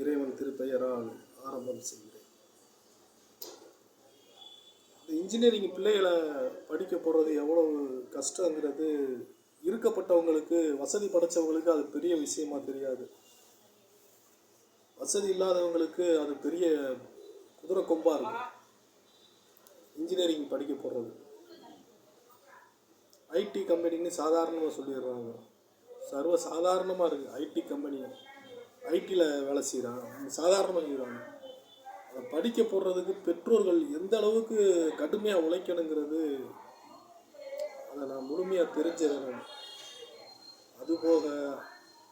இறைவன் திருப்பெயரால் ஆரம்பம் செய்கிறேன். இந்த இன்ஜினியரிங் பிள்ளைகளை படிக்க போகிறது எவ்வளவு கஷ்டங்கிறது இருக்கப்பட்டவங்களுக்கு, வசதி படைத்தவங்களுக்கு அது பெரிய விஷயமா தெரியாது. வசதி இல்லாதவங்களுக்கு அது பெரிய குதிரை கொம்பா இருக்கும். இன்ஜினியரிங் படிக்க போகிறது ஐடி கம்பெனின்னு சாதாரணமாக சொல்லிடுறாங்க. சர்வ சாதாரணமாக இருக்குது. ஐடி கம்பெனி, ஐடியில் வேலை செய்கிறான், சாதாரணமாக செய்கிறாங்க. அதை படிக்க போடுறதுக்கு பெற்றோர்கள் எந்த அளவுக்கு கடுமையாக உழைக்கணுங்கிறது அதை நான் முழுமையாக தெரிஞ்சிடணும். அதுபோக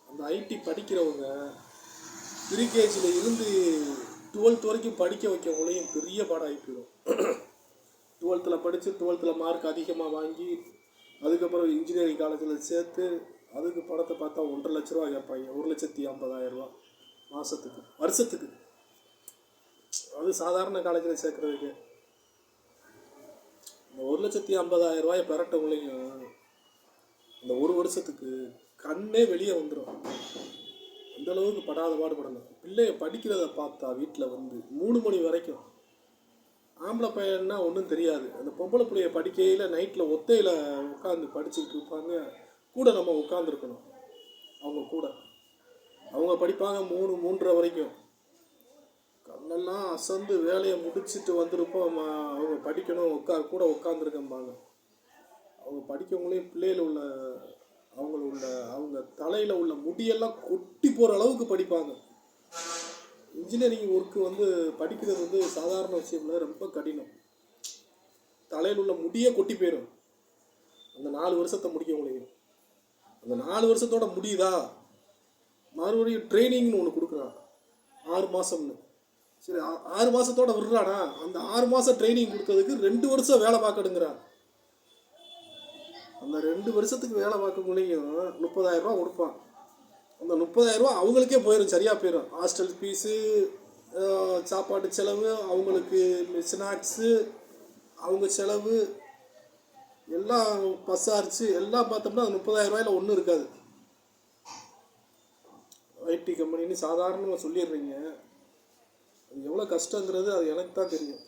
அந்த ஐடி படிக்கிறவங்க ப்ரீகேஜியில் இருந்து 12th வரைக்கும் படிக்க வைக்கவங்களையும் பெரிய பாடாகி போயிடும். 12th படித்து 12th மார்க் அதிகமாக வாங்கி அதுக்கப்புறம் இன்ஜினியரிங் காலேஜில் சேர்த்து அதுக்கு பணத்தை பார்த்தா 1.5 லட்ச ரூபா கேட்பாங்க. 1,50,000 ரூபா மாதத்துக்கு, வருஷத்துக்கு. அது சாதாரண காலேஜில் சேர்க்குறதுக்கு இந்த 1,50,000 ரூபாயை பெறட்டவங்களையும் இந்த ஒரு வருஷத்துக்கு கண்ணே வெளியே வந்துடும். அந்தளவுக்கு படாத பாடுபடணும். பிள்ளைய படிக்கிறத பார்த்தா வீட்டில் வந்து 3 மணி வரைக்கும் ஆம்பளை பையன்னா ஒன்றும் தெரியாது. அந்த பொம்பளை பிள்ளைய படிக்கையில் நைட்டில் ஒத்தையில் உட்காந்து படிச்சுக்கிட்டு இருப்பாங்க. கூட நம்ம உட்காந்துருக்கணும். அவங்க படிப்பாங்க 3-3:30 வரைக்கும். கண்ணெல்லாம் அசந்து வேலையை முடிச்சுட்டு வந்திருப்போம். அவங்க படிக்கணும், கூட உட்காந்துருக்கம்பாங்க. அவங்க படிக்கவங்களையும் பிள்ளையில் உள்ள அவங்க தலையில் உள்ள முடியெல்லாம் கொட்டி போகிற அளவுக்கு படிப்பாங்க. இன்ஜினியரிங் ஒர்க்கு வந்து படிக்கிறது வந்து சாதாரண விஷயம் இல்லை, ரொம்ப கடினம். தலையில் உள்ள முடியே கொட்டி போயிடும். அந்த 4 வருஷத்தை முடிக்க முடியும். அந்த 4 வருஷத்தோட முடியுதா, மறுபடியும் ட்ரைனிங்னு ஒன்று கொடுக்குறான் 6 மாதம்னு. சரி, 6 மாதத்தோட விடுறானா, அந்த 6 மாதம் ட்ரைனிங் கொடுத்ததுக்கு 2 வருஷம் வேலை பார்க்கணுங்கிறான். அந்த 2 வருஷத்துக்கு வேலை பார்க்கக்குள்ளேயும் 30,000 ரூபா கொடுப்பான். அந்த 30,000 ரூபா அவங்களுக்கே போயிடும், சரியாக போயிடும். ஹாஸ்டல் ஃபீஸு, சாப்பாட்டு செலவு, அவங்களுக்கு ஸ்நாக்ஸு, அவங்க செலவு எல்லாம் பசாரிச்சு எல்லாம் பார்த்தோம்னா அந்த 30,000 ரூபாயில் ஒன்றும் இருக்காது. ஐடி கம்பெனின்னு சாதாரணமாக சொல்லிடுறீங்க. அது எவ்வளோ கஷ்டங்கிறது அது எனக்கு தான் தெரியும்.